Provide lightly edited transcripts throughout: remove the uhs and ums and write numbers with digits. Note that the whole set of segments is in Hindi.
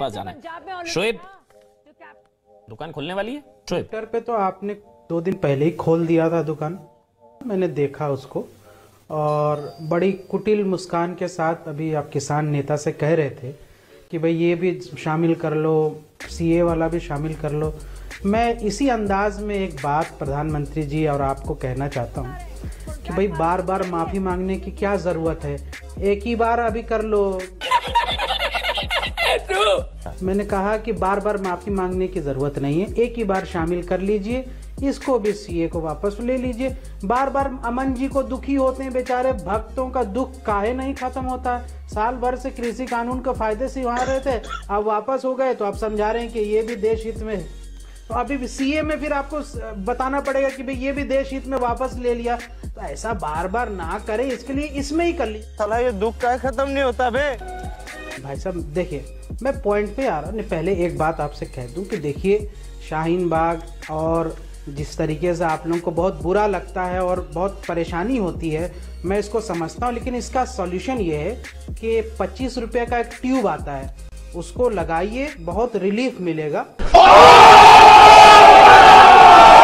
पास जाना है। शोएब, दुकान खुलने वाली है शोएब? ट्विटर पे तो आपने 2 दिन पहले ही खोल दिया था दुकान, मैंने देखा उसको, और बड़ी कुटिल मुस्कान के साथ अभी आप किसान नेता से कह रहे थे कि भाई ये भी शामिल कर लो, सीए वाला भी शामिल कर लो। मैं इसी अंदाज में एक बात प्रधानमंत्री जी और आपको कहना चाहता हूँ कि भाई बार बार माफ़ी मांगने की क्या ज़रूरत है, एक ही बार अभी कर लो। मैंने कहा कि बार बार माफ़ी मांगने की ज़रूरत नहीं है, एक ही बार शामिल कर लीजिए, इसको भी सीए को वापस ले लीजिए। बार बार अमन जी को दुखी होते हैं बेचारे, भक्तों का दुख काहे नहीं खत्म होता है। साल भर से कृषि कानून के फायदे से वहाँ रहे थे, अब वापस हो गए तो आप समझा रहे हैं कि ये भी देश हित में है। तो अभी भी सीए में फिर आपको बताना पड़ेगा कि भाई ये भी देश हित में वापस ले लिया। तो ऐसा बार बार ना करे, इसके लिए इसमें ही कर ली। साला ये दुख का खत्म नहीं होता बे। भाई साहब देखिए, मैं पॉइंट पे आ रहा हूँ। पहले एक बात आपसे कह दूं कि देखिए, शाहीन बाग और जिस तरीके से आप लोगों को बहुत बुरा लगता है और बहुत परेशानी होती है, मैं इसको समझता हूँ, लेकिन इसका सॉल्यूशन ये है कि 25 रुपये का एक ट्यूब आता है, उसको लगाइए, बहुत रिलीफ मिलेगा।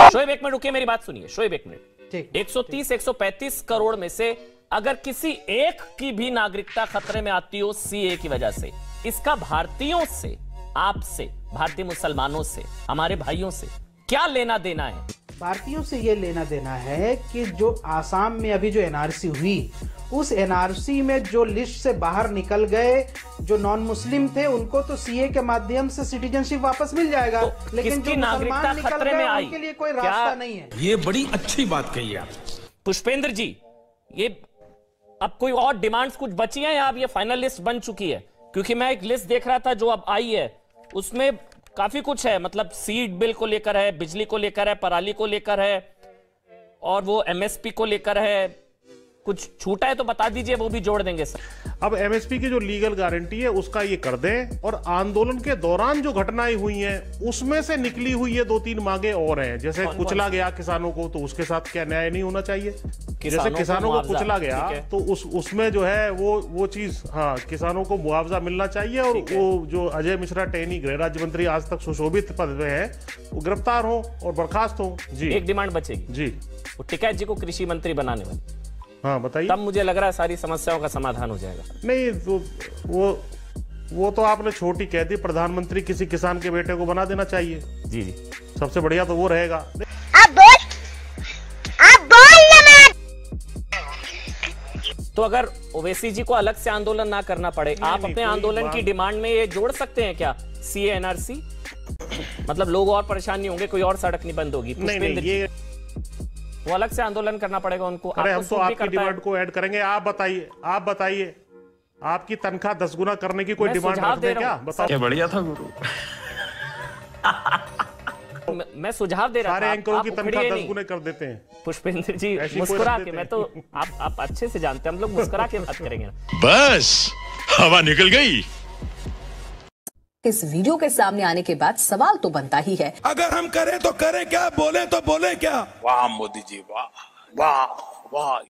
शोएब एक मिनट रुकिए, मेरी बात सुनिए। शोएब एक मिनट, ठीक। 130-135 करोड़ में से अगर किसी एक की भी नागरिकता खतरे में आती हो सीए की वजह से, इसका भारतीयों से, आपसे, भारतीय मुसलमानों से, हमारे भाइयों से क्या लेना देना है? भारतीयों से ये लेना देना है कि जो आसाम में अभी जो एनआरसी हुई, उस एनआरसी में जो लिस्ट से बाहर निकल गए, जो नॉन मुस्लिम थे, उनको तो सीए के माध्यम से सिटीजनशिप वापस मिल जाएगा। तो लेकिन जो नागरिकता मुसलमान खतरे में आई, उनके लिए कोई रास्ता नहीं है। ये बड़ी अच्छी बात कही आप पुष्पेंद्र जी। ये अब कोई और डिमांड्स कुछ बची हैं या अब ये फाइनल लिस्ट बन चुकी है? क्योंकि मैं एक लिस्ट देख रहा था जो अब आई है, उसमें काफी कुछ है, मतलब सीड बिल को लेकर है, बिजली को लेकर है, पराली को लेकर है, और वो एमएसपी को लेकर है। कुछ छूटा है तो बता दीजिए, वो भी जोड़ देंगे सर। अब एमएसपी की जो लीगल गारंटी है उसका ये कर दें, और आंदोलन के दौरान जो घटनाएं हुई हैं उसमें से निकली हुई ये 2-3 मांगे और हैं। जैसे कुचला गया किसानों को, तो उसके साथ क्या न्याय नहीं होना चाहिए? जैसे किसानों को कुचला गया तो उसमें जो है वो चीज, हाँ, किसानों को मुआवजा मिलना चाहिए। और वो जो अजय मिश्रा टेनी गृह राज्य मंत्री आज तक सुशोभित पद पे है, वो गिरफ्तार हो और बर्खास्त हो। जी, एक डिमांड बचेगी जी, वो टिकैत जी को कृषि मंत्री बनाने वाले। हाँ बताइए। तब मुझे लग रहा है सारी समस्याओं का समाधान हो जाएगा। नहीं तो वो तो आपने छोटी कह दी, प्रधानमंत्री किसी किसान के बेटे को बना देना चाहिए। जी जी, सबसे बढ़िया तो वो रहेगा। आप बोल ना। तो अगर ओवैसी जी को अलग से आंदोलन ना करना पड़े, आप अपने आंदोलन की डिमांड में ये जोड़ सकते हैं क्या, सीए एनआरसी? मतलब लोग और परेशान नहीं होंगे, कोई और सड़क नहीं बंद होगी। नहीं, ये वो अलग से आंदोलन करना पड़ेगा उनको। अरे हम तो आपकी डिमांड को ऐड करेंगे। आप बताइए आपकी तनख्वाह 10 गुना करने की कोई डिमांड रखते हैं क्या? बताओ। बढ़िया था गुरु। मैं सुझाव दे रहा था, सारे एंकरों की तनख्वाह 10 गुने कर देते हैं। पुष्पेंद्र जी मुस्कुरा के, मैं तो आप अच्छे से जानते हैं, हम लोग मुस्कुरा के बात करेंगे। बस हवा निकल गई। इस वीडियो के सामने आने के बाद सवाल तो बनता ही है, अगर हम करें तो करें क्या, बोले तो बोले क्या? वाह मोदी जी, वाह वाह वाह।